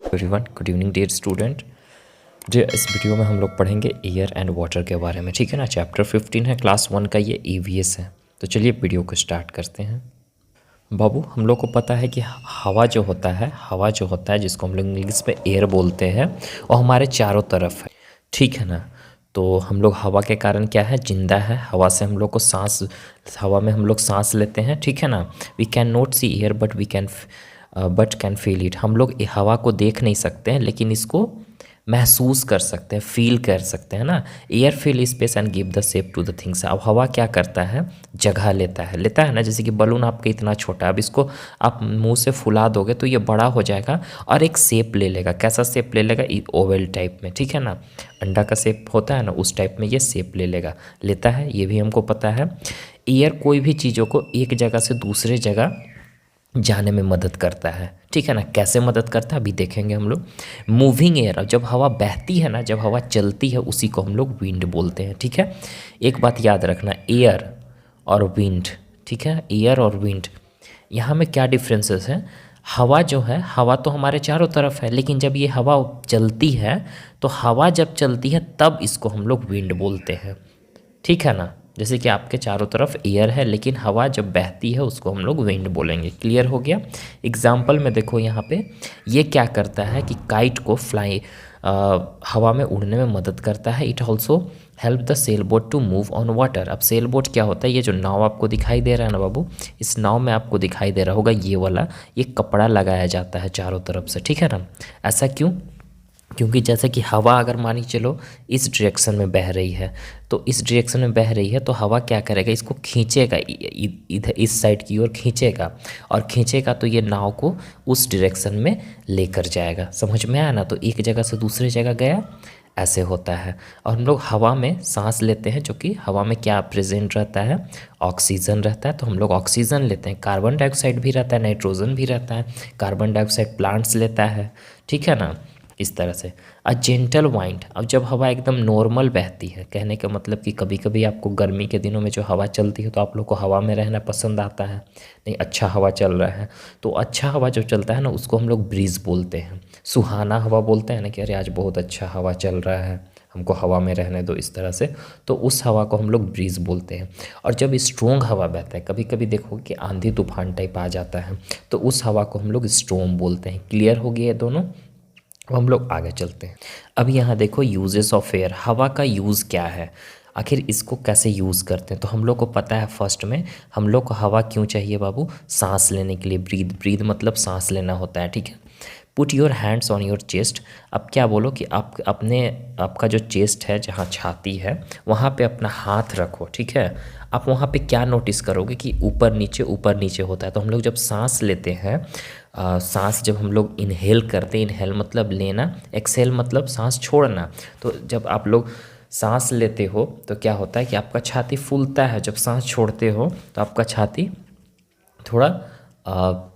Everyone, good evening dear student. जो इस video में हम लोग पढ़ेंगे एयर एंड वाटर के बारे में, ठीक है ना। चैप्टर 15 है, क्लास 1 का ये ईवीएस है। तो चलिए वीडियो को स्टार्ट करते हैं। बाबू, हम लोग को पता है कि हवा जो होता है जिसको हम लोग इंग्लिश में एयर बोलते हैं, वो हमारे चारों तरफ है, ठीक है ना। तो हम लोग हवा के कारण क्या है, जिंदा है। हवा से हम लोग को हवा में हम लोग सांस लेते हैं, ठीक है ना। We can not see air but can feel it. हम लोग हवा को देख नहीं सकते हैं, लेकिन इसको महसूस कर सकते हैं, फील कर सकते हैं ना। Air fill space and give the shape to the things. अब हवा क्या करता है, जगह लेता है ना। जैसे कि बलून आपका इतना छोटा है, अब इसको आप मुंह से फुला दोगे तो ये बड़ा हो जाएगा और एक शेप ले लेगा। कैसा शेप ले लेगा, ओवल टाइप में, ठीक है ना। अंडा का शेप होता है ना, उस टाइप में ये शेप लेता है, ये भी हमको पता है। एयर कोई भी चीज़ों को एक जगह से दूसरे जगह जाने में मदद करता है, ठीक है ना। कैसे मदद करता है अभी देखेंगे हम लोग। मूविंग एयर, जब हवा बहती है ना, जब हवा चलती है, उसी को हम लोग विंड बोलते हैं, ठीक है। एक बात याद रखना, एयर और विंड, ठीक है। एयर और विंड, यहाँ में क्या डिफरेंसेस हैं। हवा जो है, हवा तो हमारे चारों तरफ है, लेकिन जब ये हवा चलती है, तो हवा जब चलती है तब इसको हम लोग विंड बोलते हैं, ठीक है ना। जैसे कि आपके चारों तरफ एयर है, लेकिन हवा जब बहती है उसको हम लोग विंड बोलेंगे। क्लियर हो गया। एग्जाम्पल में देखो यहाँ पे, ये क्या करता है कि काइट को हवा में उड़ने में मदद करता है। It also help the sail boat to move on water. अब सेल बोट क्या होता है, ये जो नाव आपको दिखाई दे रहा है ना बाबू, इस नाव में आपको दिखाई दे रहा होगा ये वाला, ये कपड़ा लगाया जाता है चारों तरफ से, ठीक है ना। ऐसा क्यों, क्योंकि जैसे कि हवा अगर मानी चलो इस डायरेक्शन में बह रही है, तो इस डायरेक्शन में बह रही है तो हवा क्या करेगा, इसको खींचेगा, इधर इस साइड की ओर खींचेगा, और खींचेगा तो ये नाव को उस डायरेक्शन में लेकर जाएगा। समझ में आया ना। तो एक जगह से दूसरी जगह गया, ऐसे होता है। और हम लोग हवा में सांस लेते हैं, जो कि हवा में क्या प्रेजेंट रहता है, ऑक्सीजन रहता है। तो हम लोग ऑक्सीजन लेते हैं, कार्बन डाइऑक्साइड भी रहता है, नाइट्रोजन भी रहता है। कार्बन डाइऑक्साइड प्लांट्स लेता है, ठीक है ना। इस तरह से अ जेंटल वाइंड, अब जब हवा एकदम नॉर्मल बहती है, कहने का मतलब कि कभी कभी आपको गर्मी के दिनों में जो हवा चलती है तो आप लोग को हवा में रहना पसंद आता है, नहीं अच्छा हवा चल रहा है, तो अच्छा हवा जो चलता है ना उसको हम लोग ब्रीज बोलते हैं। सुहाना हवा बोलते हैं ना, कि अरे आज बहुत अच्छा हवा चल रहा है, हमको हवा में रहने दो, इस तरह से। तो उस हवा को हम लोग ब्रीज बोलते हैं। और जब स्ट्रोंग हवा बहता है, कभी कभी देखो कि आंधी तूफान टाइप आ जाता है, तो उस हवा को हम लोग स्टॉर्म बोलते हैं। क्लियर हो गया ये दोनों। अब हम लोग आगे चलते हैं। अब यहाँ देखो यूजेस ऑफ एयर, हवा का यूज़ क्या है, आखिर इसको कैसे यूज़ करते हैं। तो हम लोग को पता है, फर्स्ट में हम लोग को हवा क्यों चाहिए बाबू, सांस लेने के लिए। ब्रीद मतलब सांस लेना होता है, ठीक है। Put your hands on your chest. अब क्या बोलो कि आपका जो चेस्ट है, जहाँ छाती है, वहाँ पे अपना हाथ रखो, ठीक है। आप वहाँ पे क्या नोटिस करोगे कि ऊपर नीचे होता है। तो हम लोग जब सांस लेते हैं, सांस जब हम लोग इनहेल करते हैं, इनहेल मतलब लेना, एक्सहेल मतलब सांस छोड़ना। तो जब आप लोग सांस लेते हो तो क्या होता है कि आपका छाती फूलता है, जब सांस छोड़ते हो तो आपका छाती थोड़ा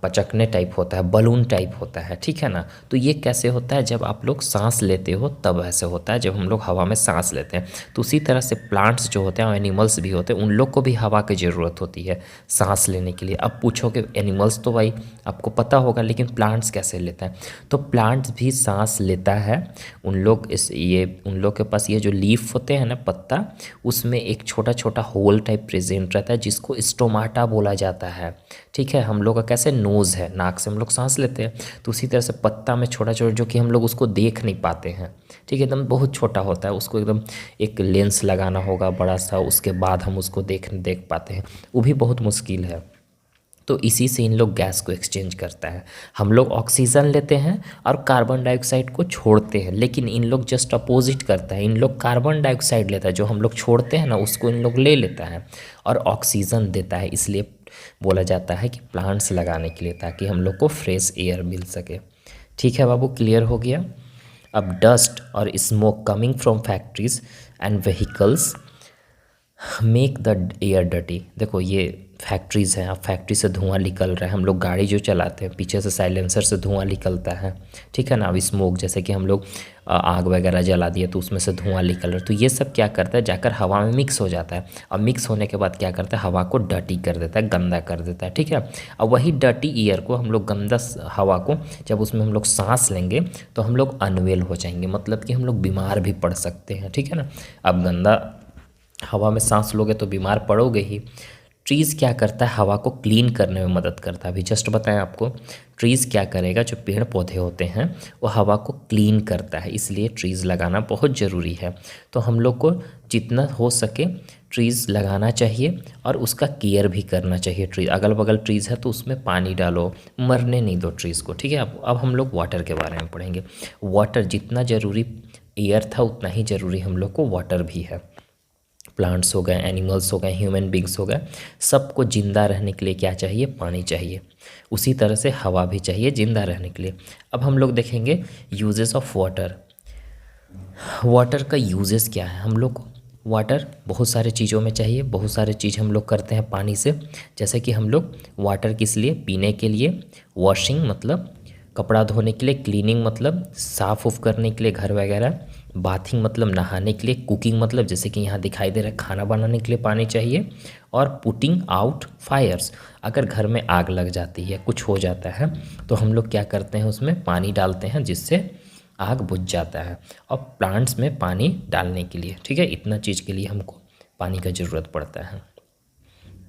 पचकने टाइप होता है, बलून टाइप होता है, ठीक है ना। तो ये कैसे होता है, जब आप लोग सांस लेते हो तब ऐसे होता है, जब हम लोग हवा में सांस लेते हैं। तो उसी तरह से प्लांट्स जो होते हैं और एनिमल्स भी होते हैं, उन लोग को भी हवा की ज़रूरत होती है सांस लेने के लिए। अब पूछोगे एनिमल्स तो भाई आपको पता होगा, लेकिन प्लांट्स कैसे लेता है। तो प्लांट्स भी सांस लेता है। उन लोग के पास ये जो लीफ होते हैं ना, पत्ता, उसमें एक छोटा छोटा होल टाइप प्रेजेंट रहता है, जिसको स्टोमाटा बोला जाता है, ठीक है। हम लोग का कैसे नोज़ है, नाक से हम लोग सांस लेते हैं, तो उसी तरह से पत्ता में छोटा छोटा, जो कि हम लोग उसको देख नहीं पाते हैं, ठीक है, एकदम बहुत छोटा होता है, उसको एकदम एक लेंस लगाना होगा बड़ा सा, उसके बाद हम उसको देख पाते हैं, वो भी बहुत मुश्किल है। तो इसी से इन लोग गैस को एक्सचेंज करता है। हम लोग ऑक्सीजन लेते हैं और कार्बन डाइऑक्साइड को छोड़ते हैं, लेकिन इन लोग जस्ट अपोजिट करता है। इन लोग कार्बन डाइऑक्साइड लेता है, जो हम लोग छोड़ते हैं ना उसको इन लोग ले लेता है और ऑक्सीजन देता है। इसलिए बोला जाता है कि प्लांट्स लगाने के लिए, ताकि हम लोग को फ्रेश एयर मिल सके। ठीक है बाबू, क्लियर हो गया। अब डस्ट और smoke coming from factories and vehicles make the air dirty. देखो ये फैक्ट्रीज़ हैं, अब फैक्ट्री से धुआं निकल रहा है, हम लोग गाड़ी जो चलाते हैं पीछे से साइलेंसर से धुआं निकलता है, ठीक है ना। अब स्मोक, जैसे कि हम लोग आग वगैरह जला दिए तो उसमें से धुआं निकल रहा है, तो ये सब क्या करता है, जाकर हवा में मिक्स हो जाता है। अब मिक्स होने के बाद क्या करता है, हवा को डर्टी कर देता है, गंदा कर देता है, ठीक है। अब वही डर्टी एयर को हम लोग, गंदा हवा को जब उसमें हम लोग सांस लेंगे तो हम लोग अनवेल हो जाएंगे, मतलब कि हम लोग बीमार भी पड़ सकते हैं, ठीक है ना। अब गंदा हवा में सांस लोगे तो बीमार पड़ोगे ही। ट्रीज़ क्या करता है, हवा को क्लीन करने में मदद करता है। अभी जस्ट बताएं आपको, ट्रीज़ क्या करेगा, जो पेड़ पौधे होते हैं वो हवा को क्लीन करता है, इसलिए ट्रीज़ लगाना बहुत ज़रूरी है। तो हम लोग को जितना हो सके ट्रीज़ लगाना चाहिए और उसका केयर भी करना चाहिए। ट्री अगल बगल ट्रीज़ है तो उसमें पानी डालो, मरने नहीं दो ट्रीज़ को, ठीक है। अब हम लोग वाटर के बारे में पढ़ेंगे। वाटर जितना ज़रूरी एयर था उतना ही ज़रूरी हम लोग को वाटर भी है। प्लांट्स हो गए, एनिमल्स हो गए, ह्यूमन बींग्स हो गए, सबको ज़िंदा रहने के लिए क्या चाहिए, पानी चाहिए। उसी तरह से हवा भी चाहिए ज़िंदा रहने के लिए। अब हम लोग देखेंगे यूजेस ऑफ वाटर। वाटर का यूजेस क्या है, हम लोग को वाटर बहुत सारे चीज़ों में चाहिए, बहुत सारे चीज़ हम लोग करते हैं पानी से। जैसे कि हम लोग वाटर किस लिए, पीने के लिए, वॉशिंग मतलब कपड़ा धोने के लिए, क्लीनिंग मतलब साफ़ उफ करने के लिए घर वगैरह, बाथिंग मतलब नहाने के लिए, कुकिंग मतलब जैसे कि यहाँ दिखाई दे रहा है खाना बनाने के लिए पानी चाहिए, और पुटिंग आउट फायर्स, अगर घर में आग लग जाती है, कुछ हो जाता है तो हम लोग क्या करते हैं, उसमें पानी डालते हैं जिससे आग बुझ जाता है। और प्लांट्स में पानी डालने के लिए, ठीक है, इतना चीज़ के लिए हमको पानी का ज़रूरत पड़ता है।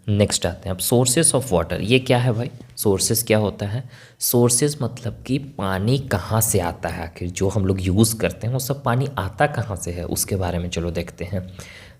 नेक्स्ट आते हैं अब सोर्सेस ऑफ वाटर। ये क्या है भाई, सोर्सेस क्या होता है, सोर्सेस मतलब कि पानी कहाँ से आता है, आखिर जो हम लोग यूज़ करते हैं वो सब पानी आता कहाँ से है, उसके बारे में चलो देखते हैं।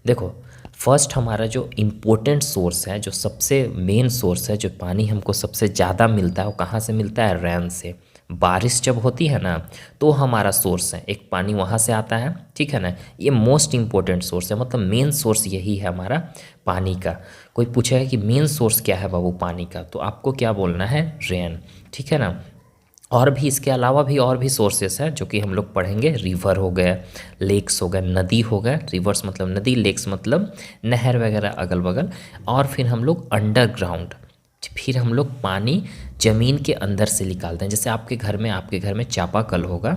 देखो फर्स्ट हमारा जो इम्पोर्टेंट सोर्स है, जो सबसे मेन सोर्स है, जो पानी हमको सबसे ज़्यादा मिलता है वो कहाँ से मिलता है, रेन से। बारिश जब होती है ना तो हमारा सोर्स है, एक पानी वहाँ से आता है, ठीक है ना। ये मोस्ट इम्पोर्टेंट सोर्स है, मतलब मेन सोर्स यही है हमारा पानी का। कोई पूछेगा कि मेन सोर्स क्या है बाबू पानी का, तो आपको क्या बोलना है, रेन, ठीक है ना। और भी इसके अलावा भी और भी सोर्सेस हैं जो कि हम लोग पढ़ेंगे। रिवर हो गए, लेक्स हो गए, नदी हो गए, रिवर्स मतलब नदी, लेक्स मतलब नहर वगैरह अगल बगल। और फिर हम लोग अंडरग्राउंड, फिर हम लोग पानी ज़मीन के अंदर से निकालते हैं। जैसे आपके घर में चापाकल होगा,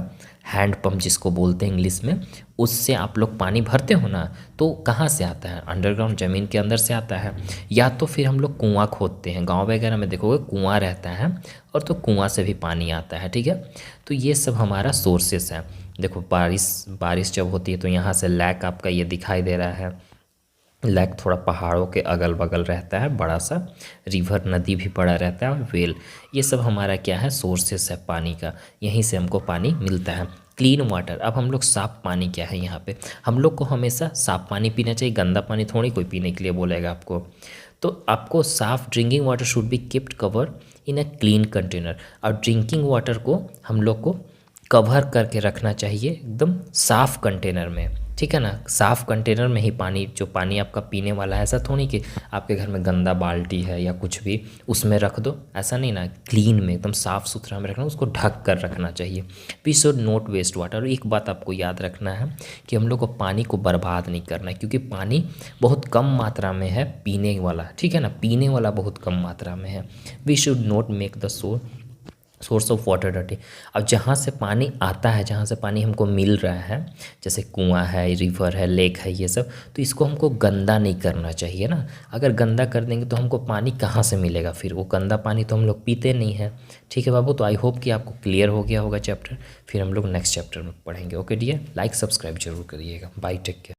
हैंड पंप जिसको बोलते हैं इंग्लिश में, उससे आप लोग पानी भरते हो ना, तो कहाँ से आता है, अंडरग्राउंड ज़मीन के अंदर से आता है। या तो फिर हम लोग कुआं खोदते हैं, गांव वगैरह में देखोगे कुआं रहता है, और तो कुआं से भी पानी आता है, ठीक है। तो ये सब हमारा सोर्सेस हैं। देखो बारिश जब होती है तो यहाँ से लैक आपका ये दिखाई दे रहा है, लेक थोड़ा पहाड़ों के अगल बगल रहता है, बड़ा सा रिवर नदी भी बड़ा रहता है, और वेल, ये सब हमारा क्या है, सोर्सेस है पानी का, यहीं से हमको पानी मिलता है। क्लीन वाटर, अब हम लोग साफ़ पानी क्या है, यहाँ पे हम लोग को हमेशा साफ़ पानी पीना चाहिए, गंदा पानी थोड़ी कोई पीने के लिए बोलेगा आपको। तो आपको साफ़ drinking water should be keeped cover in a clean container. और ड्रिंकिंग वाटर को हम लोग को कवर करके रखना चाहिए एकदम साफ़ कंटेनर में, ठीक है ना। साफ़ कंटेनर में ही पानी, जो पानी आपका पीने वाला है, ऐसा थोड़ी कि आपके घर में गंदा बाल्टी है या कुछ भी उसमें रख दो, ऐसा नहीं ना। क्लीन में एकदम साफ़ सुथरा में रखना, उसको ढक कर रखना चाहिए। We should not waste water. और एक बात आपको याद रखना है कि हम लोग को पानी को बर्बाद नहीं करना है, क्योंकि पानी बहुत कम मात्रा में है पीने वाला, ठीक है ना, पीने वाला बहुत कम मात्रा में है। We should not make the source of water dirty. अब जहाँ से पानी आता है, जहाँ से पानी हमको मिल रहा है, जैसे कुआं है, रिवर है, लेक है, ये सब, तो इसको हमको गंदा नहीं करना चाहिए ना। अगर गंदा कर देंगे तो हमको पानी कहाँ से मिलेगा, फिर वो गंदा पानी तो हम लोग पीते नहीं हैं, ठीक है बाबू। तो आई होप कि आपको क्लियर हो गया होगा चैप्टर। फिर हम लोग नेक्स्ट चैप्टर में पढ़ेंगे। ओके डियर, लाइक सब्सक्राइब जरूर करिएगा। Bye, take care.